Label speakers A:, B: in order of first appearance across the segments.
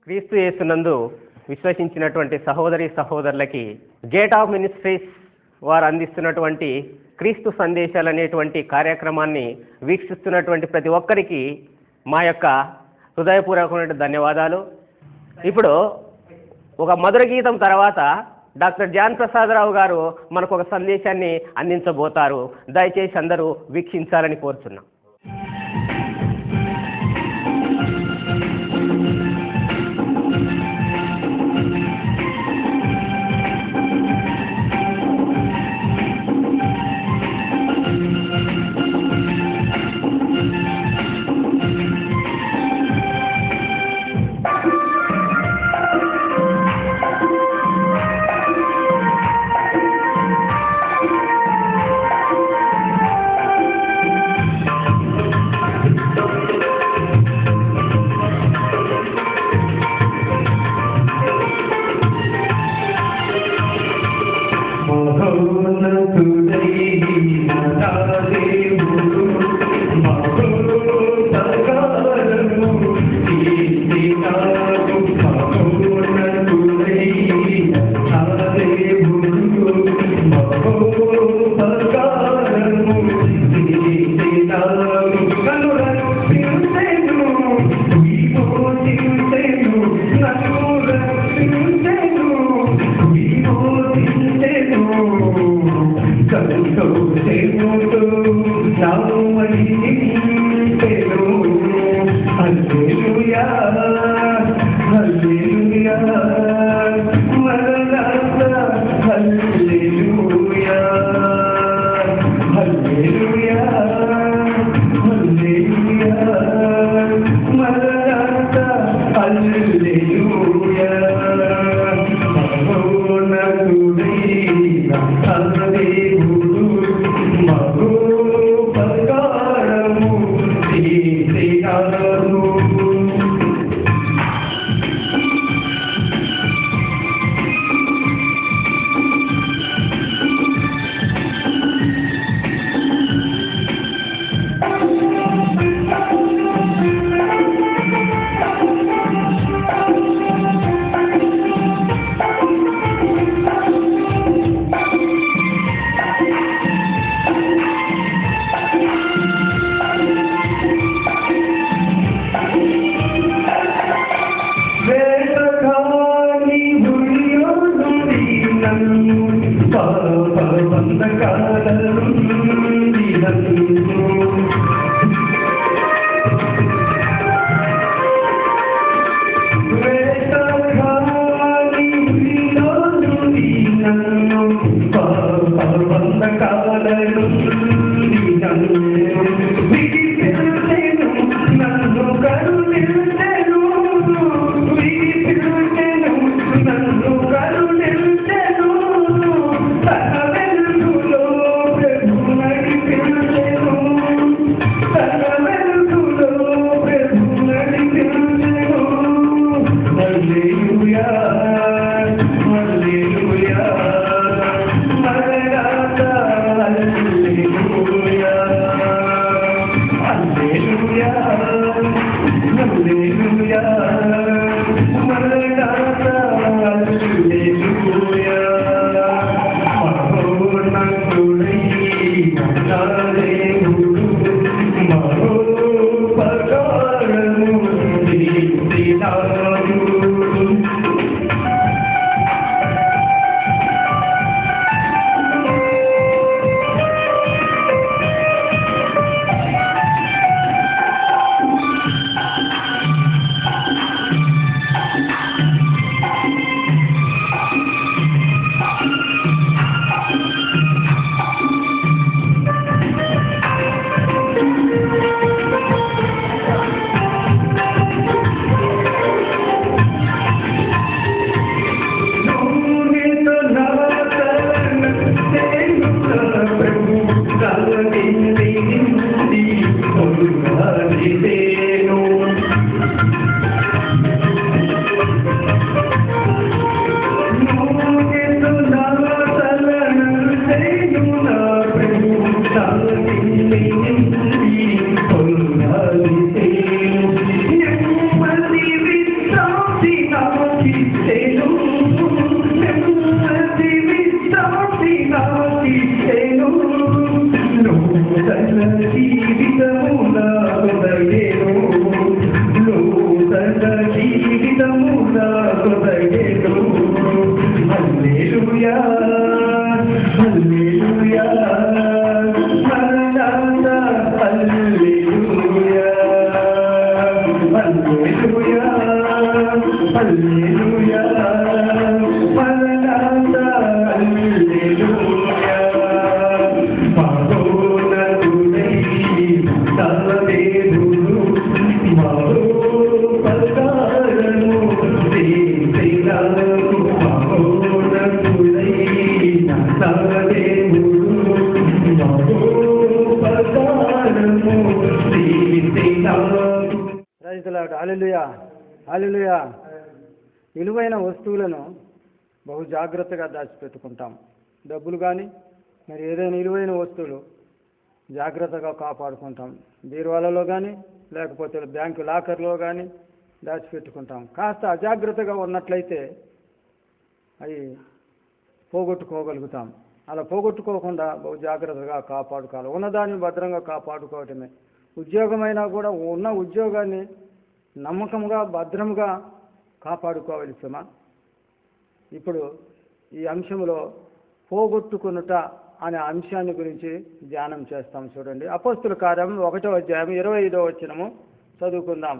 A: క్రీస్తు యేసునందు విశ్వసించినటువంటి సహోదరి సహోదరులకి గేట్ ఆఫ్ మినిస్ట్రీస్ వారు అందిస్తున్నటువంటి క్రీస్తు సందేశాలు అనేటువంటి కార్యక్రమాన్ని వీక్షిస్తున్నటువంటి ప్రతి ఒక్కరికి మా యొక్క హృదయపూర్వకమైన ధన్యవాదాలు. ఇప్పుడు ఒక మధుర గీతం తర్వాత డాక్టర్ జాన్ ప్రసాదరావు గారు మనకు ఒక సందేశాన్ని అందించబోతారు. దయచేసి అందరూ వీక్షించాలని కోరుచున్నాం.
B: హల్లెలూయా హల్లెలూయా. విలువైన వస్తువులను బహు జాగ్రత్తగా దాచిపెట్టుకుంటాం. డబ్బులు కానీ మరి ఏదైనా విలువైన వస్తువులు జాగ్రత్తగా కాపాడుకుంటాం. బీరువాలలో కానీ లేకపోతే బ్యాంకు లాకర్లో కానీ దాచిపెట్టుకుంటాం. కాస్త అజాగ్రత్తగా ఉన్నట్లయితే అవి పోగొట్టుకోగలుగుతాం. అలా పోగొట్టుకోకుండా బహు జాగ్రత్తగా కాపాడుకోవాలి. ఉన్నదాన్ని భద్రంగా కాపాడుకోవటమే. ఉద్యోగమైనా కూడా ఉన్న ఉద్యోగాన్ని నమ్మకంగా భద్రంగా కాపాడుకోవాలి సుమా. ఇప్పుడు ఈ అంశంలో పోగొట్టుకొనుట అనే అంశాన్ని గురించి ధ్యానం చేస్తాం. చూడండి, అపోస్తుల కార్యం 1వ అధ్యాయం 25వ వచనము చదువుకుందాం.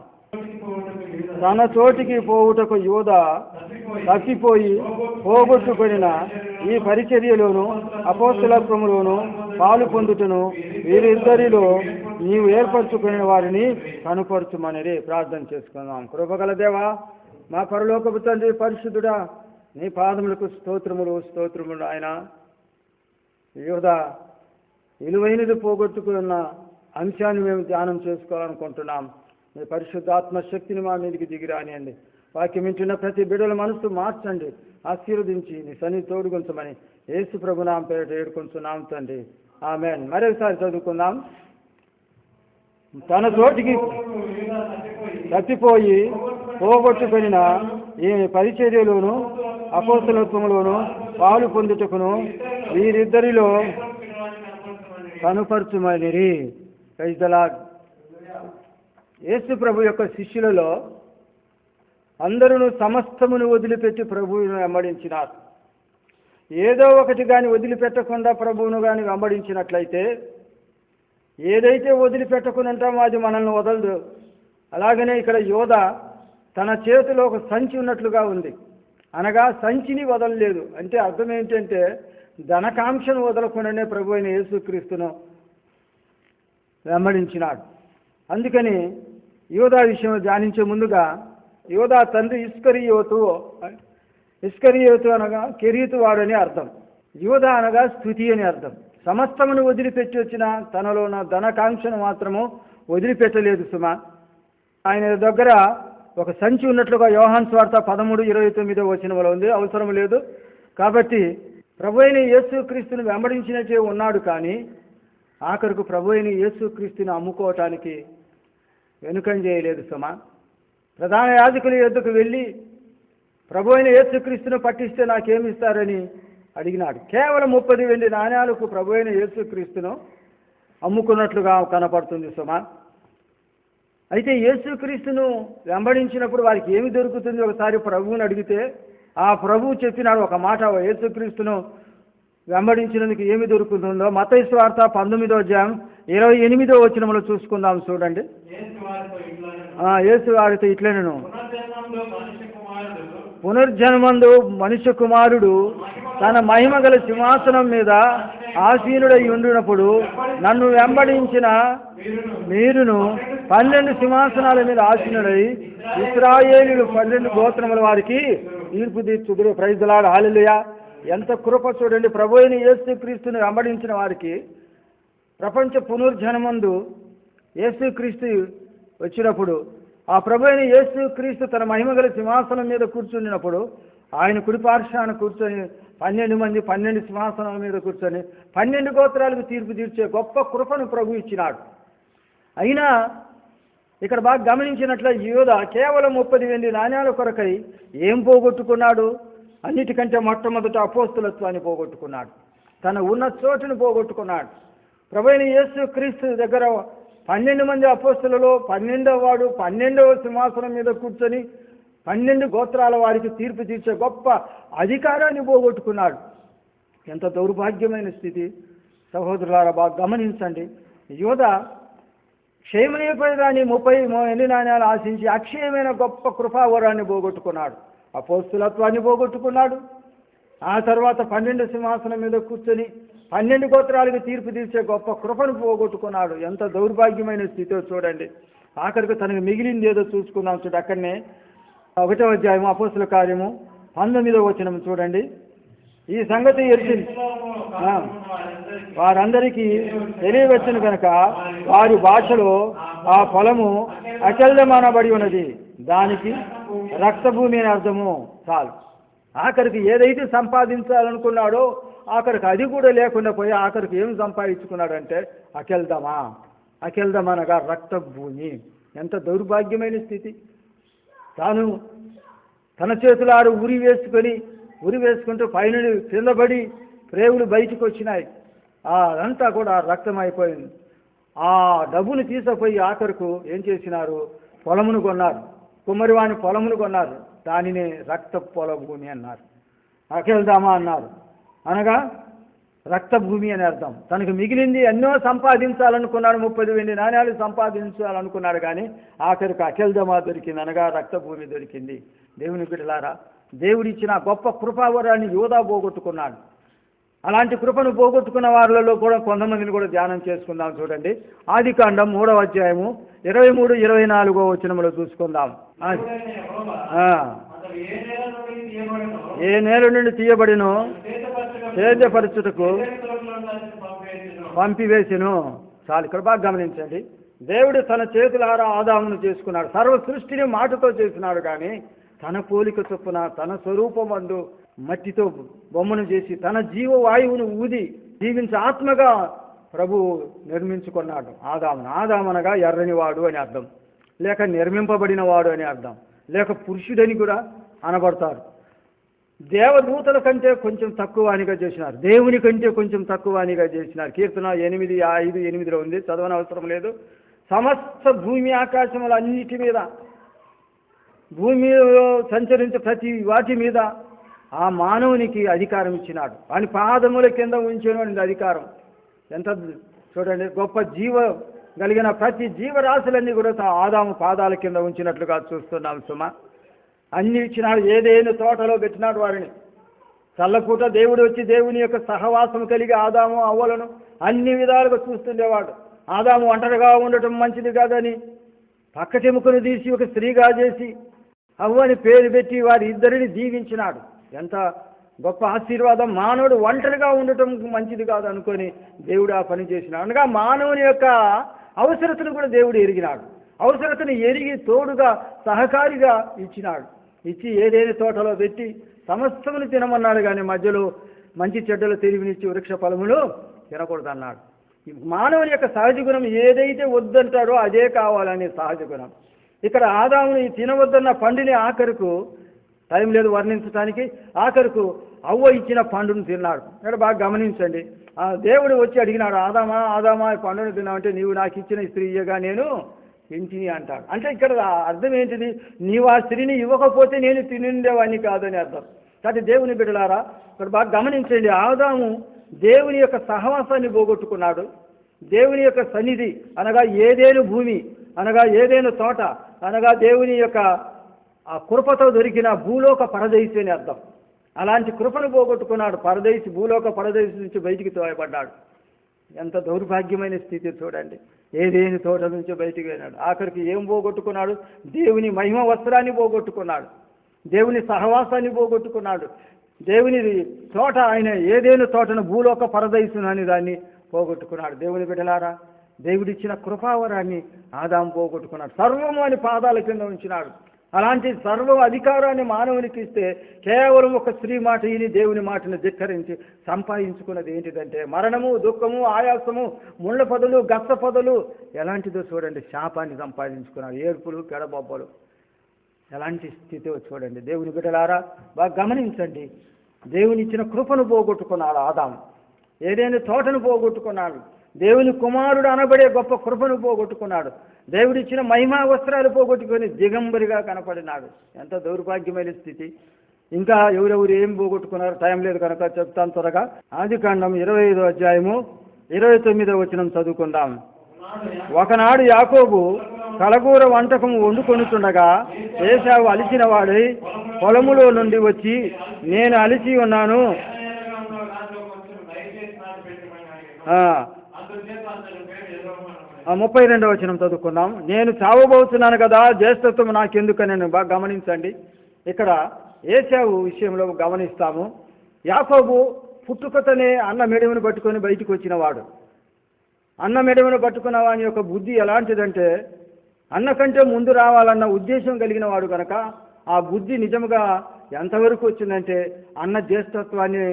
B: తన చోటికి పోవుటకు యూదా తప్పిపోయి పోగొట్టుకొనిన ఈ పరిచర్యలోను అపోస్తులత్వములోను పాలు పొందుటను వీరిద్దరిలో నీవు ఏర్పరచుకునే వారిని కనుపరచుమని ప్రార్థన చేసుకుందాం. కృపగల దేవా, మా పరలోకపు తండ్రి, పరిశుద్ధుడా, నీ పాదములకు స్తోత్రములు స్తోత్రములు. ఆయన యూదా విలువైనది పోగొట్టుకున్న అంశాన్ని మేము ధ్యానం చేసుకోవాలనుకుంటున్నాం. మీ పరిశుద్ధాత్మ శక్తిని మా మీదకి దిగిరానియండి. వాక్యం వింటున్న ప్రతి బిడ్డల మనసు మార్చండి, ఆశీర్వదించి నీ సన్నిధి తోడుగుంచమని యేసు ప్రభు నామమున పేరిట వేడుకొంచున్నాం తండ్రి, ఆమేన్. మరొకసారి చదువుకుందాం. తన చోటికి తప్పిపోయి పోగొట్టుకొనిన ఈ పరిచర్యలోను అపోస్తలత్వములోను పాలు పొందుటకును వీరిద్దరిలో కనుపరచుమనిరి. Praise the Lord. యేసు ప్రభు యొక్క శిష్యులలో అందరూ సమస్తమును వదిలిపెట్టి ప్రభువును వెంబడించినారు. ఏదో ఒకటి కానీ వదిలిపెట్టకుండా ప్రభువును కానీ వెంబడించినట్లయితే, ఏదైతే వదిలిపెట్టకుండా ఉంటామో అది మనల్ని వదలదు. అలాగనే ఇక్కడ యోధ తన చేతిలో ఒక సంచి ఉన్నట్లుగా ఉంది. అనగా సంచిని వదలలేదు. అంటే అర్థం ఏంటంటే ధనకాంక్షను వదలకుండానే ప్రభు అయిన యేసుక్రీస్తును వెంబడించినాడు. అందుకని యోధా విషయం ధ్యానించే ముందుగా, యోధా తండ్రి ఇస్కరియోతు అనగా కెరీతు వాడని అర్థం. యోధా అనగా స్తుతి అని అర్థం. సమస్తమును వదిలిపెట్టి వచ్చిన తనలో ఉన్న ధనకాంక్షను మాత్రము వదిలిపెట్టలేదు సుమా. ఆయన దగ్గర ఒక సంచి ఉన్నట్లుగా యోహాను సువార్త 13:29 వచనంలో ఉంది. అవసరం లేదు కాబట్టి ప్రభు అయిన యేసుక్రీస్తుని వెంబడించినట్టే ఉన్నాడు. కానీ ఆఖరుకు ప్రభు అయిన యేసుక్రీస్తుని అమ్ముకోవటానికి వెనుకం చేయలేదు సుమా. ప్రధాన యాజకుల యొద్దకు వెళ్ళి ప్రభు అయిన యేసుక్రీస్తును పట్టిస్తే నాకేమి ఇస్తారని అడిగినాడు. కేవలం 30 వెండి నాణ్యాలకు ప్రభు అయిన యేసుక్రీస్తును అమ్ముకున్నట్లుగా కనపడుతుంది సుమా. అయితే యేసుక్రీస్తును వెంబడించినప్పుడు వారికి ఏమి దొరుకుతుంది? ఒకసారి ప్రభువుని అడిగితే ఆ ప్రభువు చెప్పినాడు ఒక మాట, యేసుక్రీస్తును వెంబడించినందుకు ఏమి దొరుకుతుందో. మత్తయి సువార్త 19వ అధ్యాయం 28వ వచనంలో చూసుకుందాం. చూడండి, యేసు వారితో ఇట్లనెను, పునర్జన్మందు మనుష్య కుమారుడు తన మహిమగల సింహాసనం మీద ఆసీనుడై ఉండినప్పుడు నన్ను వెంబడించిన మీరును 12 సింహాసనాల మీద ఆసీనుడై ఇశ్రాయేలీయులు 12 గోత్రముల వారికి తీర్పు తీర్చుదురు. Praise the Lord. హల్లెలూయా. ఎంత కృప చూడండి. ప్రభు అయిన యేసుక్రీస్తుని వెంబడించిన వారికి ప్రపంచ పునర్జన్మందు యేసుక్రీస్తు వచ్చినప్పుడు ఆ ప్రభు అయిన యేసు క్రీస్తు తన మహిమగల సింహాసనం మీద కూర్చున్నప్పుడు ఆయన కుడిపార్శ్వాన కూర్చొని 12 మంది 12 సింహాసనాల మీద కూర్చొని 12 గోత్రాలకు తీర్పు తీర్చే గొప్ప కృపను ప్రభు ఇచ్చినాడు. అయినా ఇక్కడ బాగా గమనించినట్ల యూదా కేవలం 30 వెండి నాణ్యాల కొరకై ఏం పోగొట్టుకున్నాడు? అన్నిటికంటే మొట్టమొదట అపోస్తులత్వాన్ని పోగొట్టుకున్నాడు. తన ఉన్న చోటును పోగొట్టుకున్నాడు. ప్రభు అయిన యేసు క్రీస్తు దగ్గర 12 మంది అపోస్తులలో 12వ వాడు 12వ సింహాసనం మీద కూర్చొని 12 గోత్రాల వారికి తీర్పు తీర్చే గొప్ప అధికారాన్ని పోగొట్టుకున్నాడు. ఎంత దౌర్భాగ్యమైన స్థితి సహోదరులారా, బాగా గమనించండి. యూదా క్షయమైపోయేదాన్ని 30 వెండి నాణ్యాలు ఆశించి అక్షయమైన గొప్ప కృపావరాన్ని పోగొట్టుకున్నాడు. అపోస్తులత్వాన్ని పోగొట్టుకున్నాడు. ఆ తర్వాత 12 సింహాసనం మీద కూర్చొని 12 గోత్రాలకు తీర్పు తీర్చే గొప్ప కృపను పోగొట్టుకున్నాడు. ఎంత దౌర్భాగ్యమైన స్థితిలో చూడండి. ఆఖరికి తనకు మిగిలింది ఏదో చూసుకుందాం. చూడు, అక్కడనే 1వ అధ్యాయం అపోస్తుల కార్యము 19వ వచనం చూడండి. ఈ సంగతి ఎరిచింది వారందరికీ తెలియవచ్చును కనుక వారి భాషలో ఆ పొలము అచల్యమానబడి ఉన్నది, దానికి రక్తభూమి అని అర్థము. చాలు. ఆఖరికి ఏదైతే సంపాదించాలనుకున్నాడో ఆఖరికి అది కూడా లేకుండా పోయి ఆఖరికి ఏం సంపాదించుకున్నాడంటే అకెల్దం అనగా రక్తభూమి. ఎంత దౌర్భాగ్యమైన స్థితి. తాను తన చేతులారు ఉరి వేసుకుంటూ పైన కిందపడి ప్రేవులు బయటకు వచ్చినాయి. అదంతా కూడా రక్తం అయిపోయింది. ఆ డబ్బును తీసుకుపోయి ఆఖరుకు ఏం చేసినారు? పొలమును కొన్నారు. కుమ్మరివాని పొలమును కొన్నారు. దానిని రక్త పొల భూమి అన్నారు. అకెల్దామా అన్నారు. అనగా రక్తభూమి అని అర్థం. తనకు మిగిలింది ఎన్నో సంపాదించాలనుకున్నాడు. 30 వెండి నాణ్యాలు సంపాదించాలనుకున్నాడు. కానీ ఆఖరికి అకెల్దమా దొరికింది, అనగా రక్తభూమి దొరికింది. దేవుని బిడ్డలారా, దేవుడిచ్చిన గొప్ప కృపావరాన్ని యూదా పోగొట్టుకున్నాడు. అలాంటి కృపను పోగొట్టుకున్న వారిలో కూడా కొంతమందిని కూడా ధ్యానం చేసుకుందాం. చూడండి, ఆదికాండం 3వ అధ్యాయము 23-24 వచనములో చూసుకుందాం. ఏ నేల నుండి తీయబడినో సేద్యపరచుటకు పంపివేసిను. చాలు. ఇక్కడ బాగా గమనించండి. దేవుడు తన చేతులారా ఆదామును చేసుకున్నాడు. సర్వ సృష్టిని మాటతో చేసినాడు. కానీ తన పోలిక చొప్పున తన స్వరూపమందు మట్టితో బొమ్మను చేసి తన జీవవాయువును ఊది జీవించే ఆత్మగా ప్రభు నిర్మించుకున్నాడు ఆదామును. ఆదామనగా ఎర్రనివాడు అని అర్థం, లేక నిర్మింపబడిన వాడు అని అర్థం, లేక పురుషుడని కూడా అనబడతారు. దేవదూతల కంటే కొంచెం తక్కువనిగా చేసినారు. దేవుని కంటే కొంచెం తక్కువనిగా చేసినారు. కీర్తన 8:5-8 ఉంది, చదవనవసరం లేదు. సమస్త భూమి ఆకాశముల అన్నిటి మీద, భూమిలో సంచరించే ప్రతి వాటి మీద ఆ మానవునికి అధికారం ఇచ్చినాడు. వాని పాదముల కింద ఉంచిన అధికారం. ఎంత చూడండి, గొప్ప జీవ కలిగిన ప్రతి జీవరాశులన్నీ కూడా ఆదాము పాదాల కింద ఉంచినట్లుగా చూస్తున్నాం. సుమ అన్ని ఇచ్చినాడు. ఏదైనా తోటలో పెట్టినాడు వారిని. చల్లపూట దేవుడు వచ్చి దేవుని యొక్క సహవాసం కలిగి ఆదాము అవ్వలను అన్ని విధాలుగా చూస్తుండేవాడు. ఆదాము ఒంటరిగా ఉండటం మంచిది కాదని పక్కటెముకను తీసి ఒక స్త్రీగా చేసి అవ్వని పేరు పెట్టి వారి ఇద్దరిని దీవించినాడు. ఎంత గొప్ప ఆశీర్వాదం. మానవుడు ఒంటరిగా ఉండటం మంచిది కాదు అనుకొని దేవుడు ఆ పని చేసినాడు. అనగా మానవుని యొక్క అవసరతను కూడా దేవుడు ఎరిగినాడు. అవసరతను ఎరిగి తోడుగా సహకారిగా ఇచ్చినాడు. ఇచ్చి ఏదైనా తోటలో పెట్టి సమస్తమును తినమన్నాడు. కానీ మధ్యలో మంచి చెడ్డలు తెలివినిచ్చి వృక్ష ఫలములు తినకూడదన్నాడు. మానవుని యొక్క సహజ గుణం ఏదైతే వద్దంటాడో అదే కావాలనే సహజ గుణం. ఇక్కడ ఆదాముని తినవద్దన్న పండుని ఆఖరుకు టైం లేదు వర్ణించడానికి, ఆఖరుకు అవ్వ ఇచ్చిన పండును తిన్నాడు. ఇక్కడ బాగా గమనించండి. దేవుడు వచ్చి అడిగినాడు, ఆదామా ఈ పండును తిన్నావంటే నీవు నాకు ఇచ్చిన స్త్రీయగా నేను తింటిని అంటాడు. అంటే ఇక్కడ అర్థం ఏంటిది? నీవు ఆ స్త్రీని ఇవ్వకపోతే నేను తినుండేవాడిని కాదని అర్థం. కాబట్టి దేవుని బిడ్డలారా, ఇక్కడ బాగా గమనించండి. ఆదాము దేవుని యొక్క సహవాసాన్ని పోగొట్టుకున్నాడు. దేవుని యొక్క సన్నిధి అనగా ఏదేను భూమి, అనగా ఏదేను తోట, అనగా దేవుని యొక్క ఆ కృపతో దొరికిన భూలోక పరదేశి అని అర్థం. అలాంటి కృపను పోగొట్టుకున్నాడు. పరదేశి, భూలోక పరదేశి నుంచి బయటికి తోయబడ్డాడు. ఎంత దౌర్భాగ్యమైన స్థితి చూడండి. ఏదేని తోట నుంచి బయటికి వెళ్ళాడు. ఆఖరికి ఏం పోగొట్టుకున్నాడు? దేవుని మహిమ వస్త్రాన్ని పోగొట్టుకున్నాడు. దేవుని సహవాసాన్ని పోగొట్టుకున్నాడు. దేవుని తోట, ఆయన ఏదేను తోటను భూలోక పరదేశం అని దాన్ని పోగొట్టుకున్నాడు. దేవుని బిడ్డలారా, దేవుడిచ్చిన కృపావరాన్ని ఆదాము పోగొట్టుకున్నాడు. సర్వము అని పాదాల కింద ఉంచినాడు. అలాంటి సర్వ అధికారాన్ని మానవునికి ఇస్తే కేవలం ఒక స్త్రీ మాట విని దేవుని మాటను ధిక్కరించి సంపాదించుకున్నది ఏంటిదంటే మరణము, దుఃఖము, ఆయాసము, ముళ్ళ పొదలు, గచ్చ పొదలు, ఎలాంటిదో చూడండి. శాపాన్ని సంపాదించుకున్నాడు. ఏడుపులు, గడబొబ్బలు, ఎలాంటి స్థితిలో చూడండి. దేవుని బిడ్డలారా బాగా గమనించండి. దేవునిచ్చిన కృపను పోగొట్టుకున్నాడు ఆదాము. ఏదైనా తోటను పోగొట్టుకున్నాడు. దేవుని కుమారుడు అనబడే గొప్ప కృపను పోగొట్టుకున్నాడు. దేవుడిచ్చిన మహిమా వస్త్రాలు పోగొట్టుకొని దిగంబరిగా కనపడినాడు. ఎంత దౌర్భాగ్యమైన స్థితి. ఇంకా ఎవరెవరు ఏం పోగొట్టుకున్నారు టైం లేదు కనుక చెప్తాను త్వరగా. ఆదికాండం 25వ అధ్యాయము 29వ వచనం చదువుకుందాం. ఒకనాడు యాకోబు కలగూర వంటకం వండుకొనుచుండగా ఏశావు అలిసిన వాడై పొలములో నుండి వచ్చి, నేను అలిసి ఉన్నాను, 32వ వచనం చదువుకున్నాం. నేను చావబోతున్నాను కదా, జ్యేష్ఠత్వం నాకెందుకని. బాగా గమనించండి. ఇక్కడ ఏశావు విషయంలో గమనిస్తాము. యాకోబు పుట్టుకతోనే అన్న మెడమును పట్టుకొని బయటికి వచ్చిన వాడు. అన్న మెడమును పట్టుకున్న వాని యొక్క బుద్ధి ఎలాంటిదంటే అన్న కంటే ముందు రావాలన్న ఉద్దేశం కలిగిన వాడు కనుక ఆ బుద్ధి నిజంగా ఎంతవరకు వచ్చిందంటే అన్న జ్యేష్ఠత్వాన్ని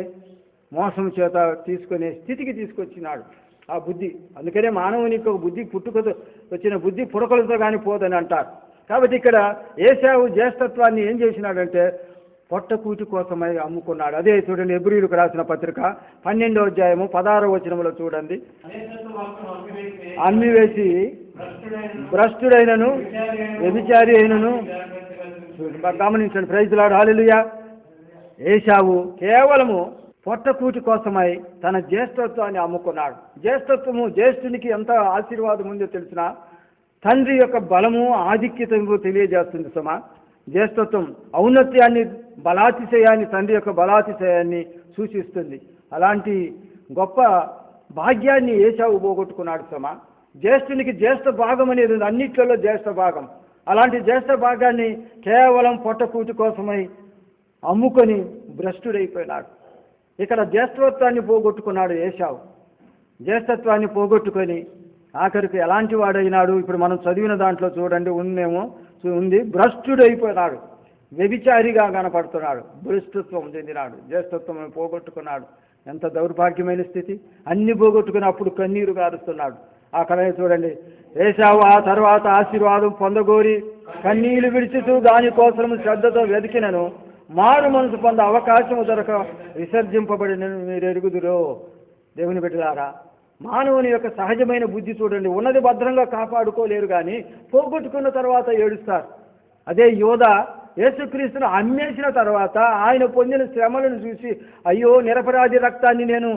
B: మోసం చేత తీసుకునే స్థితికి తీసుకొచ్చినాడు ఆ బుద్ధి. అందుకనే మానవునికి ఒక బుద్ధి పుట్టుకతో వచ్చిన బుద్ధి పుడకలతో కానీ పోదని అంటారు. కాబట్టి ఇక్కడ ఏశావు జ్యేష్ఠత్వాన్ని ఏం చేసినాడంటే పొట్టకూటి కోసమై అమ్ముకున్నాడు. అదే చూడండి హెబ్రీయులకు రాసిన పత్రిక 12వ అధ్యాయము 16వ వచనంలో చూడండి. అమ్మివేసి భ్రష్టుడైనను వ్యభిచారి అయినను. గమనించండి. ప్రైజ్ లార్డ్, హల్లెలూయా. ఏశావు కేవలము పొట్టకూటి కోసమై తన జ్యేష్ఠత్వాన్ని అమ్ముకున్నాడు. జ్యేష్ఠత్వము జ్యేష్ఠునికి ఎంత ఆశీర్వాదం ఉందో తెలిసిన తండ్రి యొక్క బలము ఆధిక్యతను తెలియజేస్తుంది సుమా. జ్యేష్ఠత్వం ఔన్నత్యాన్ని, బలాతిశయాన్ని, తండ్రి యొక్క బలాతిశయాన్ని సూచిస్తుంది. అలాంటి గొప్ప భాగ్యాన్ని ఏశావు పోగొట్టుకున్నాడు సుమా. జ్యేష్ఠునికి జ్యేష్ఠ భాగం అనేది అన్నిట్లలో జ్యేష్ఠ భాగం. అలాంటి జ్యేష్ఠ భాగాన్ని కేవలం పొట్టకూటి కోసమై అమ్ముకొని భ్రష్టుడైపోయినాడు. ఇక్కడ జ్యేష్ఠత్వాన్ని పోగొట్టుకున్నాడు ఏశావు. జ్యేష్ఠత్వాన్ని పోగొట్టుకొని ఆఖరికి ఎలాంటి వాడైనాడు. ఇప్పుడు మనం చదివిన దాంట్లో చూడండి ఉంది, భ్రష్టుడైపోయినాడు, వ్యభిచారిగా కనపడుతున్నాడు, భ్రష్టత్వం చెందినాడు, జ్యేష్ఠత్వం పోగొట్టుకున్నాడు. ఎంత దౌర్భాగ్యమైన స్థితి. అన్ని పోగొట్టుకుని అప్పుడు కన్నీరు గారుస్తున్నాడు. అక్కడ చూడండి, ఏశావు ఆ తర్వాత ఆశీర్వాదం పొందగోరి కన్నీళ్లు విడిచుతూ దానికోసం శ్రద్ధతో వెతికినను మారు మనసు పొంద అవకాశం దొరక విసర్జింపబడిన మీరు ఎరుగుదురో. దేవుని బిడ్డలారా, మానవుని యొక్క సహజమైన బుద్ధి చూడండి. ఉన్నది భద్రంగా కాపాడుకోలేరు కానీ పోగొట్టుకున్న తర్వాత ఏడుస్తారు. అదే యోధ యేసుక్రీస్తును అమ్మేసిన తర్వాత ఆయన పొందిన శ్రమలను చూసి అయ్యో నిరపరాధి రక్తాన్ని నేను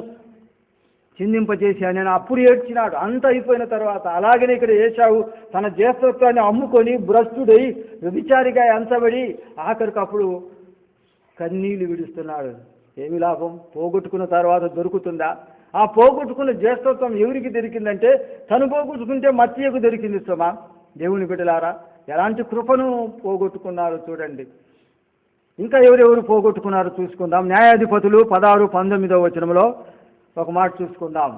B: చిందింపజేశాను నేను అప్పుడు ఏడ్చినాడు. అంత అయిపోయిన తర్వాత అలాగనే ఇక్కడ ఏశావు తన జ్యేష్ఠత్వాన్ని అమ్ముకొని భ్రష్టుడై వ్యభిచారిగా ఎంచబడి ఆఖరికి అప్పుడు కన్నీళ్లు విడుస్తున్నాడు. ఏమి లాభం? పోగొట్టుకున్న తర్వాత దొరుకుతుందా? ఆ పోగొట్టుకున్న జ్యేష్ఠత్వం ఎవరికి దొరికిందంటే తను పోగొట్టుకుంటే మత్తియకు దొరికింది సుమా. దేవుని బిడ్డలారా, ఎలాంటి కృపను పోగొట్టుకున్నారు చూడండి. ఇంకా ఎవరెవరు పోగొట్టుకున్నారో చూసుకుందాం. న్యాయాధిపతులు 16-19వ వచనంలో ఒక మాట చూసుకుందాం.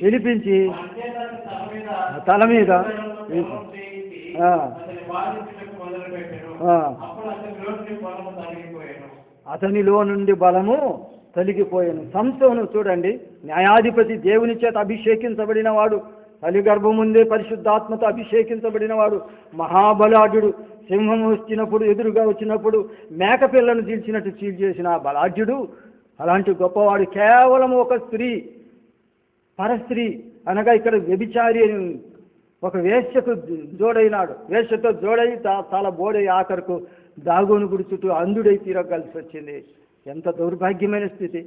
B: పిలిపించి తల మీద అతనిలో నుండి బలము తొలగిపోయాను. సంసోను చూడండి, న్యాయాధిపతి, దేవుని చేత అభిషేకించబడిన వాడు, తల్లి గర్భం ముందే పరిశుద్ధాత్మతో అభిషేకించబడిన వాడు, మహాబలాఢ్యుడు. సింహం వచ్చినప్పుడు ఎదురుగా వచ్చినప్పుడు మేకపిల్లను చీల్చినట్టు చీల్చేసిన బలాఢ్యుడు. అలాంటి గొప్పవాడు కేవలం ఒక స్త్రీ, పరస్త్రీ అనగా ఇక్కడ వ్యభిచారి అని ఒక వేశ్యకు జోడైనాడు. వేశ్యతో జోడై చాలా బోడై ఆఖరకు దాగోను గుడి చుట్టూ అంధుడై తీరగలిసి వచ్చింది. ఎంత దౌర్భాగ్యమైన స్థితి.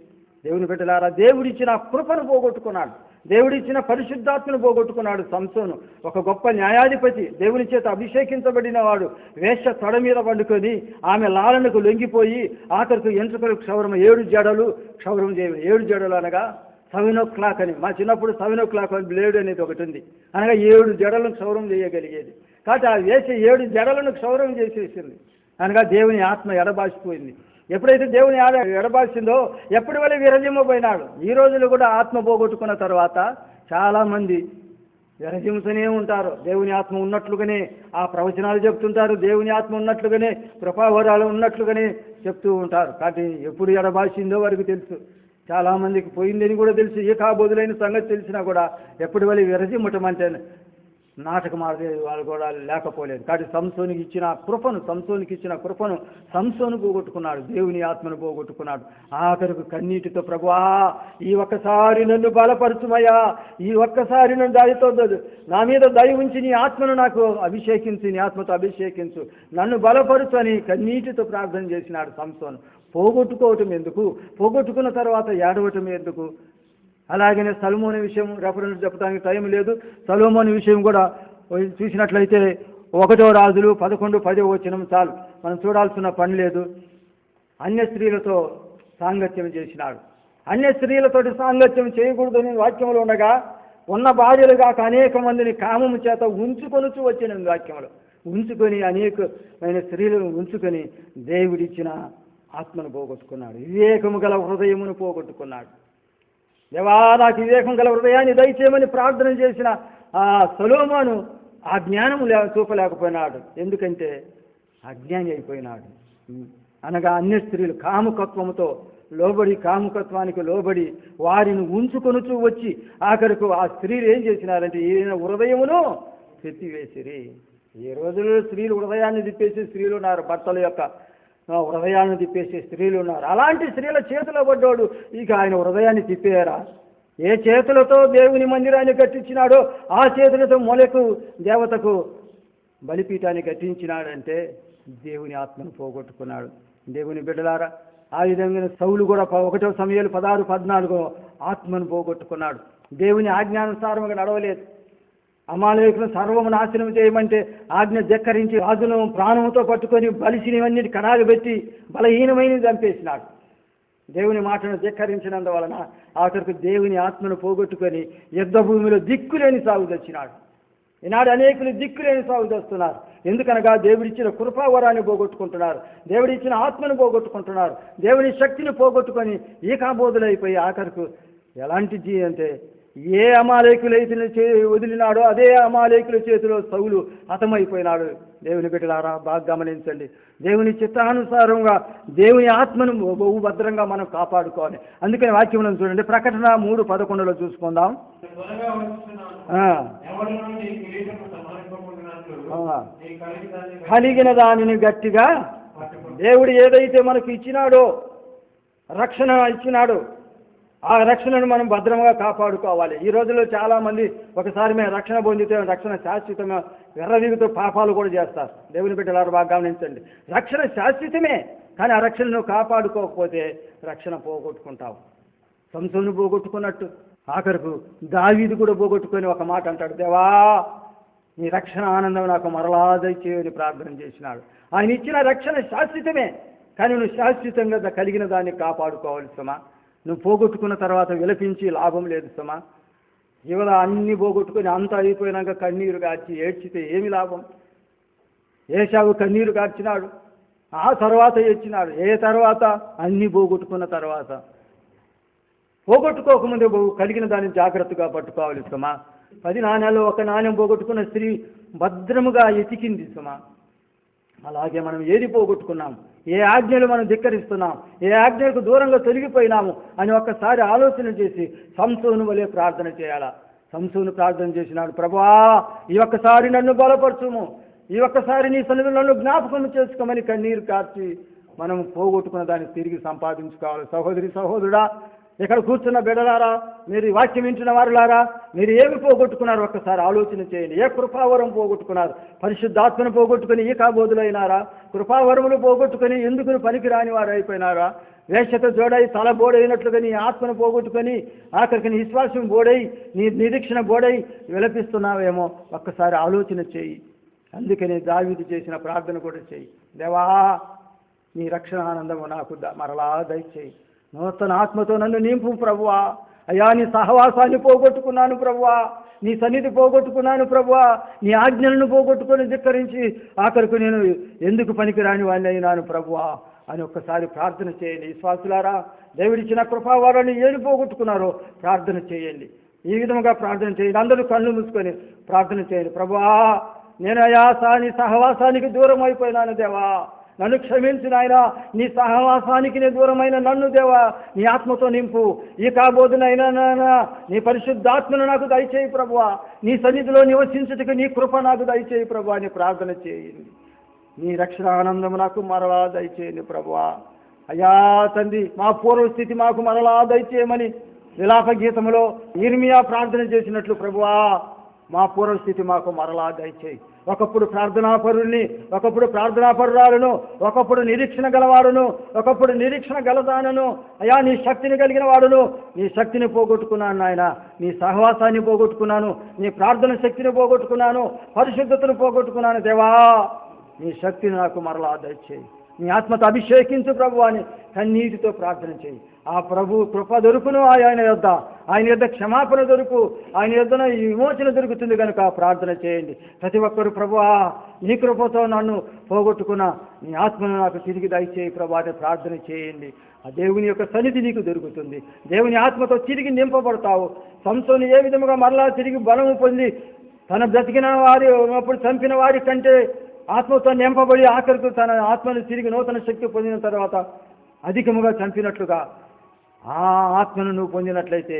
B: దేవుని బిడ్డలారా, దేవుడిచ్చిన కృపను పోగొట్టుకున్నాడు, దేవుడిచ్చిన పరిశుద్ధాత్మను పోగొట్టుకున్నాడు సంసోను. ఒక గొప్ప న్యాయాధిపతి, దేవుని చేత అభిషేకించబడిన వాడు, వేశ్య తొడ మీద పండుకొని ఆమె లాలనకు లొంగిపోయి ఆఖరికి ఎంట్రుకలు క్షౌరం 7 జడలు క్షౌరం చేయ 7 జడలు అనగా 7 o'clock అని. మా చిన్నప్పుడు 7 o'clock అని బ్లేడ్ అనేది ఒకటి ఉంది. అనగా 7 జడలను క్షౌరం చేయగలిగేది. కాబట్టి ఆ వేసి 7 జడలను క్షౌరం చేసేసింది. అనగా దేవుని ఆత్మ ఎడబాసిపోయింది. ఎప్పుడైతే దేవుని ఎడబాల్సిందో ఎప్పటి వల్ల విరజిమ్మపోయినాడు. ఈ రోజులు కూడా ఆత్మ పోగొట్టుకున్న తర్వాత చాలామంది విరజిమ్ముతూనే ఉంటారు. దేవుని ఆత్మ ఉన్నట్లుగానే ఆ ప్రవచనాలు చెప్తుంటారు, దేవుని ఆత్మ ఉన్నట్లుగానే కృపావరాలు ఉన్నట్లుగానే చెప్తూ ఉంటారు. కాబట్టి ఎప్పుడు ఎడబాల్సిందో వారికి తెలుసు. చాలామందికి పోయిందని కూడా తెలుసు, ఏ కాబోదులైన సంగతి తెలిసినా కూడా ఎప్పటి వల్ల విరజిమ్మటం అంటే నాటకం ఆడే వాళ్ళు కూడా లేకపోలేదు. కాబట్టి సంసోనికి ఇచ్చిన కృపను సంసోను పోగొట్టుకున్నాడు, దేవుని ఆత్మను పోగొట్టుకున్నాడు. ఆఖరికి కన్నీటితో ప్రభువా ఈ ఒక్కసారి నన్ను బలపరచుమయ్యా, ఈ ఒక్కసారి నన్ను దయతో నా మీద దయ ఉంచి నీ ఆత్మను నాకు అభిషేకించు, నీ ఆత్మతో అభిషేకించు, నన్ను బలపరచు అని కన్నీటితో ప్రార్థన చేసినాడు సంసోను. పోగొట్టుకోవటం ఎందుకు, పోగొట్టుకున్న తర్వాత ఏడవటం ఎందుకు? అలాగనే సొలొమోను విషయం రెఫరెన్స్ చెప్పడానికి టైం లేదు. సొలొమోను విషయం కూడా చూసినట్లయితే 1 రాజులు 11:10 చాలు, మనం చూడాల్సిన పని లేదు. అన్య స్త్రీలతో సాంగత్యం చేసినాడు. అన్య స్త్రీలతోటి సాంగత్యం చేయకూడదని వాక్యంలో ఉండగా ఉన్న భార్యలు కాక అనేక మందిని కామము చేత ఉంచుకొనుచు వచ్చిన వాక్యంలో ఉంచుకొని అనేకమైన స్త్రీలను ఉంచుకొని దేవుడిచ్చిన ఆత్మను పోగొట్టుకున్నాడు, వివేకము గల హృదయమును పోగొట్టుకున్నాడు. దేవా నాకు వివేకం గల హృదయాన్ని దయచేయమని ప్రార్థన చేసిన ఆ సొలొమోను ఆ జ్ఞానము చూపలేకపోయినాడు. ఎందుకంటే అజ్ఞాని అయిపోయినాడు. అనగా అన్య స్త్రీలు కాముకత్వముతో కాముకత్వానికి లోబడి వారిని ఉంచుకొనుచూ వచ్చి ఆఖరకు ఆ స్త్రీలు ఏం చేసినారంటే ఈయన హృదయమును తిప్పివేసిరి. ఈ రోజుల్లో స్త్రీలు హృదయాన్ని తిప్పేసి స్త్రీలు ఉన్నారు, భర్తల యొక్క హృదయాన్ని తిప్పేసే స్త్రీలు ఉన్నారు. అలాంటి స్త్రీల చేతిలో పడ్డాడు. ఇక ఆయన హృదయాన్ని తిప్పేయరా? ఏ చేతులతో దేవుని మందిరాన్ని కట్టించినాడో ఆ చేతులతో మొలకు దేవతకు బలిపీఠాన్ని కట్టించినాడంటే దేవుని ఆత్మను పోగొట్టుకున్నాడు. దేవుని బిడ్డలారా, ఆ విధంగా సౌలు కూడా 1 సమూయేలు 16:14 ఆత్మను పోగొట్టుకున్నాడు. దేవుని ఆజ్ఞానుసారంగా నడవలేదు. అమాలేకులను సర్వము నాశనం చేయమంటే ఆజ్ఞ ధిక్కరించి రాజును ప్రాణంతో పట్టుకొని బలిసినవన్నీ కడాగబెట్టి బలహీనమైనది చంపేసినాడు. దేవుని మాటను ధిక్కరించినందువలన ఆఖరికి దేవుని ఆత్మను పోగొట్టుకొని యుద్ధ భూమిలో దిక్కులేని సాగు తెచ్చినాడు. ఈనాడు అనేకులు దిక్కులేని సాగు తెస్తున్నారు. ఎందుకనగా దేవుడిచ్చిన కృపావరాన్ని పోగొట్టుకుంటున్నారు, దేవుడిచ్చిన ఆత్మను పోగొట్టుకుంటున్నారు, దేవుని శక్తిని పోగొట్టుకొని ఏకాబోధులైపోయి ఆఖరికి ఎలాంటి అంటే ఏ అమాలేకులైతే వదిలినాడో అదే అమాలేకుల చేతిలో సౌలు హతమైపోయినాడు. దేవుని బిడ్డలారా బాగా గమనించండి. దేవుని చిత్తానుసారంగా దేవుని ఆత్మను భద్రంగా మనం కాపాడుకోవాలి. అందుకని వాక్యం చూడండి, ప్రకటన 3:11 చూసుకుందాం. కలిగిన దానిని గట్టిగా దేవుడు ఏదైతే మనకు ఇచ్చినాడో, రక్షణ ఇచ్చినాడో ఆ రక్షణను మనం భద్రంగా కాపాడుకోవాలి. ఈ రోజుల్లో చాలామంది ఒకసారి మేము రక్షణ పొందితే రక్షణ శాశ్వతంగా ఎర్రదిగుతో పాపాలు కూడా చేస్తారు. దేవుని బిడ్డలారు బాగా గమనించండి, రక్షణ శాశ్వతమే, కానీ ఆ రక్షణను కాపాడుకోకపోతే రక్షణ పోగొట్టుకుంటావు. సంసోను పోగొట్టుకున్నట్టు ఆఖరకు దావీదు కూడా పోగొట్టుకొని ఒక మాట అంటాడు, దేవా నీ రక్షణ ఆనందం నాకు మరలా దయచేయని ప్రార్థన చేసినాడు. ఆయన ఇచ్చిన రక్షణ శాశ్వతమే, కానీ నువ్వు శాశ్వతంగా కలిగిన దాన్ని కాపాడుకోవాలి సుమా. నువ్వు పోగొట్టుకున్న తర్వాత విలపించి లాభం లేదు సుమా. జీవన అన్ని పోగొట్టుకొని అంతా అయిపోయినాక కన్నీరు కార్చి ఏడ్చితే ఏమి లాభం? ఏశావు కన్నీరు కార్చినాడు, ఆ తర్వాత ఏడ్చినాడు. ఏ తర్వాత? అన్ని పోగొట్టుకున్న తర్వాత. పోగొట్టుకోకముందే కలిగిన దాన్ని జాగ్రత్తగా పట్టుకోవాలి సుమా. 10 నాణ్యాలు 1 నాణ్యం పోగొట్టుకున్న స్త్రీ భద్రముగా ఎతికింది సుమా. అలాగే మనం ఏది పోగొట్టుకున్నాం, ఏ ఆజ్ఞలు మనం ధిక్కరిస్తున్నాం, ఏ ఆజ్ఞలకు దూరంగా తొలగిపోయినాము అని ఒక్కసారి ఆలోచన చేసి సంసోను వలె ప్రార్థన చేయాలా. సంసోను ప్రార్థన చేసినాడు, ప్రభువా ఈ ఒక్కసారి నన్ను బలపరచుము, ఈ ఒక్కసారి నీ సన్నిధిలో నన్ను జ్ఞాపకం చేసుకోమని కన్నీరు కార్చి మనం పోగొట్టుకున్న దాన్ని తిరిగి సంపాదించుకోవాలి. సహోదరి సహోదరుడా, ఇక్కడ కూర్చున్న బిడ్డలారా, మీరు వాక్యం వింటున్న వారులారా, మీరు ఏమి పోగొట్టుకున్నారు ఒక్కసారి ఆలోచన చేయండి. ఏ కృపావరం పోగొట్టుకున్నారు? పరిశుద్ధాత్మను పోగొట్టుకుని ఈ కాబోధులైనారా? కృపావరములు పోగొట్టుకొని ఎందుకు పనికిరాని వారు అయిపోయినారా? వేషత జోడై తల బోడైనట్లుగా నీ ఆత్మను పోగొట్టుకొని ఆఖరికి నీ విశ్వాసం బోడై నీ నిరీక్షణ బోడై విలపిస్తున్నావేమో ఒక్కసారి ఆలోచన చేయి. అందుకని దావీదు చేసిన ప్రార్థన కూడా చేయి, దేవా నీ రక్షణ ఆనందము నాకు మరలా దయచేయి, నూతన ఆత్మతో నన్ను నింపు ప్రభువా. అయ్యా నీ సహవాసాన్ని పోగొట్టుకున్నాను ప్రభువా, నీ సన్నిధి పోగొట్టుకున్నాను ప్రభువా, నీ ఆజ్ఞలను పోగొట్టుకొని ధిక్కరించి ఆఖరికి నేను ఎందుకు పనికిరాని వాడిని అయినాను ప్రభువా. అని ఒక్కసారి ప్రార్థన చేయండి. విశ్వాసులారా, దేవుడిచ్చిన కృపా వారిని ఏమి పోగొట్టుకున్నారో ప్రార్థన చేయండి. ఈ విధముగా ప్రార్థన చేయండి. అందరూ కళ్ళు మూసుకొని ప్రార్థన చేయండి. ప్రభువా, నేను నీ సహవాసానికి దూరం అయిపోయినాను దేవా, నన్ను క్షమించు నాయనా. నీ సహవాసానికి నేను దూరమైన నన్ను దేవా నీ ఆత్మతో నింపు. ఈ కాబోదునైనా నీ పరిశుద్ధాత్మను నాకు దయచేయి ప్రభువా. నీ సన్నిధిలో నివసించుటకు నీ కృప నాకు దయచేయి ప్రభువా అని ప్రార్థన చేయండి. నీ రక్షణ ఆనందం నాకు మరలా దయచేయండి ప్రభువా. అయ్యా తండ్రి, మా పూర్వస్థితి మాకు మరలా దయచేయమని విలాప గీతములో ఇర్మియా ప్రార్థన చేసినట్లు ప్రభువా, మా పూర్వస్థితి మాకు మరలా దయచేయి. ఒకప్పుడు ప్రార్థనాపరుల్ని, ఒకప్పుడు ప్రార్థనాపరురాలను, ఒకప్పుడు నిరీక్షణ గలవాడును, ఒకప్పుడు నిరీక్షణ గలదానను, అయ్యా నీ శక్తిని కలిగిన వాడును. నీ శక్తిని పోగొట్టుకున్నాను నాయన, నీ సహవాసాన్ని పోగొట్టుకున్నాను, నీ ప్రార్థన శక్తిని పోగొట్టుకున్నాను, పరిశుద్ధతను పోగొట్టుకున్నాను దేవా. నీ శక్తిని నాకు మరలా దయచేయి. నీ ఆత్మతో అభిషేకించు ప్రభు అని కన్నీటితో ప్రార్థన చేయి. ఆ ప్రభు కృప దొరుకును ఆయన యొద్ద క్షమాపణ దొరుకు, ఆయన యొద్దన విమోచన దొరుకుతుంది కనుక ప్రార్థన చేయండి. ప్రతి ఒక్కరు ప్రభువా, నీ కృపతో నన్ను పోగొట్టుకున్న నీ ఆత్మను నాకు తిరిగి దయచేయి ప్రభు అని ప్రార్థన చేయండి. ఆ దేవుని యొక్క సన్నిధి నీకు దొరుకుతుంది. దేవుని ఆత్మతో తిరిగి నింపబడతావు. సంసోను ఏ విధముగా మరలా తిరిగి బలము పొంది తన బ్రతికిన వారి అప్పుడు చంపిన వారి కంటే ఆత్మతో నింపబడి ఆఖరికి తన ఆత్మను తిరిగి నూతన శక్తి పొందిన తర్వాత అధికముగా చంపినట్లుగా ఆ ఆత్మను నువ్వు పొందినట్లయితే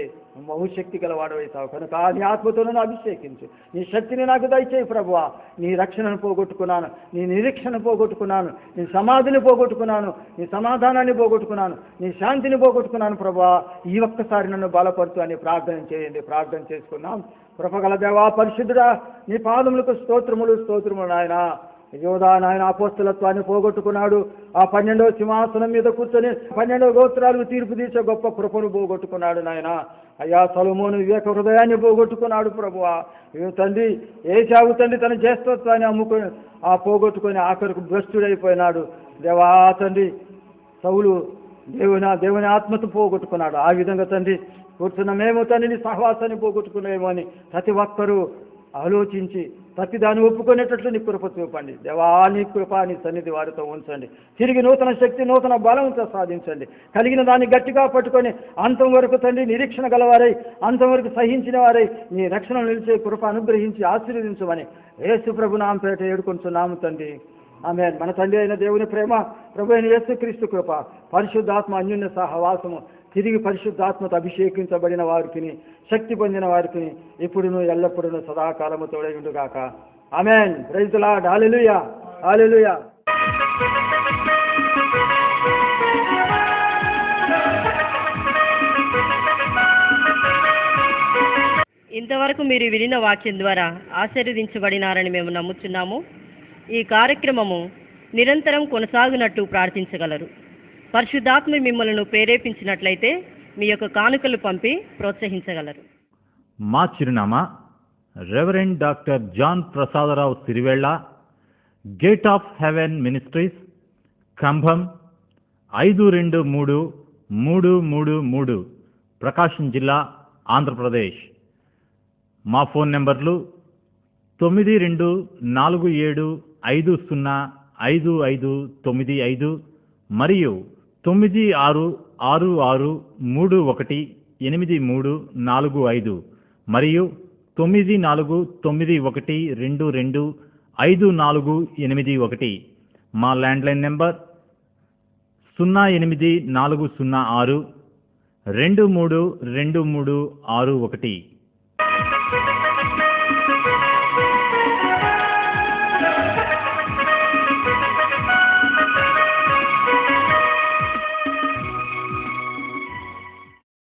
B: బహుశక్తి గలవాడవుతావు. కనుక నీ ఆత్మతో నన్ను అభిషేకించు. నీ శక్తిని నాకు దయచేయి ప్రభువా. నీ రక్షణను పోగొట్టుకున్నాను, నీ నిరీక్షణ పోగొట్టుకున్నాను, నీ సమాధిని పోగొట్టుకున్నాను, నీ సమాధానాన్ని పోగొట్టుకున్నాను, నీ శాంతిని పోగొట్టుకున్నాను ప్రభువా. ఈ ఒక్కసారి నన్ను బలపరుచు అని ప్రార్థన చేయండి. ప్రార్థన చేసుకున్నాం. కృపగల దేవా, పరిశుద్ధుడా, నీ పాదములకు స్తోత్రములు నాయనా. యోధా నాయన అపోస్తలత్వాన్ని పోగొట్టుకున్నాడు. ఆ 12వ సింహాసనం మీద కూర్చొని 12 గోత్రాలకు తీర్పు తీర్చే గొప్ప కృపను పోగొట్టుకున్నాడు నాయన. అయ్యా సొలొమోను వివేక హృదయాన్ని పోగొట్టుకున్నాడు ప్రభువా. తండ్రి ఏశావు తండ్రి తన జ్యేష్ఠత్వాన్ని అమ్ముకొని పోగొట్టుకొని ఆఖరికి భ్రష్టుడైపోయినాడు దేవా. తండ్రి సౌలు దేవుని ఆత్మతో పోగొట్టుకున్నాడు. ఆ విధంగా తండ్రి కూర్చున్న మేము తండ్రిని సహవాసాన్ని పోగొట్టుకునేమో అని ప్రతి ఒక్కరూ ఆలోచించి ప్రతి దాన్ని ఒప్పుకునేటట్లు నీ కృప చూపండి దేవా. నీ కృప నీ సన్నిధి వారితో ఉంచండి. తిరిగి నూతన శక్తి నూతన బలంతో సాధించండి. కలిగిన దాన్ని గట్టిగా పట్టుకొని అంతం వరకు తండ్రి నిరీక్షణ గలవారై అంతం వరకు సహించిన వారై నీ రక్షణ నిలిచే కృప అనుగ్రహించి ఆశీర్వదించమని యేసు ప్రభు నామమున పేరిట వేడుకొంచున్నాము తండ్రి. ఆమేన్. మన తండ్రి అయిన దేవుని ప్రేమ, ప్రభు అయిన యేసుక్రీస్తు కృప, పరిశుద్ధాత్మ అన్యోన్య సహవాసము, తిరిగి పరిశుద్ధాత్మతో అభిషేకించబడిన వారికి, శక్తి పొందిన వారికి ఇప్పుడును ఎల్లప్పుడూ సదాకాలము తోడై ఉండుగాక. ఆమేన్. Praise the Lord. హల్లెలూయా, హల్లెలూయా.
C: ఇంతవరకు మీరు వినిన వాక్యం ద్వారా ఆశీర్వదించబడినారని మేము నమ్ముతున్నాము. ఈ కార్యక్రమము నిరంతరం కొనసాగునట్టు ప్రార్థించగలరు. పరిశుద్ధాత్మ మిమ్మల్ని ప్రేరేపించినట్లయితే మీ యొక్క కానుకలు పంపి ప్రోత్సహించగలరు.
D: మా చిరునామా reverend doctor John Prasada Rao Sirivella, gate of heaven ministries, Kambham 523333, Prakasam జిల్లా, ఆంధ్రప్రదేశ్. మా ఫోన్ నెంబర్లు 9247505595 మరియు 9666318345 మరియు 9491225481. మా ల్యాండ్లైన్ నెంబర్ 08406 232361.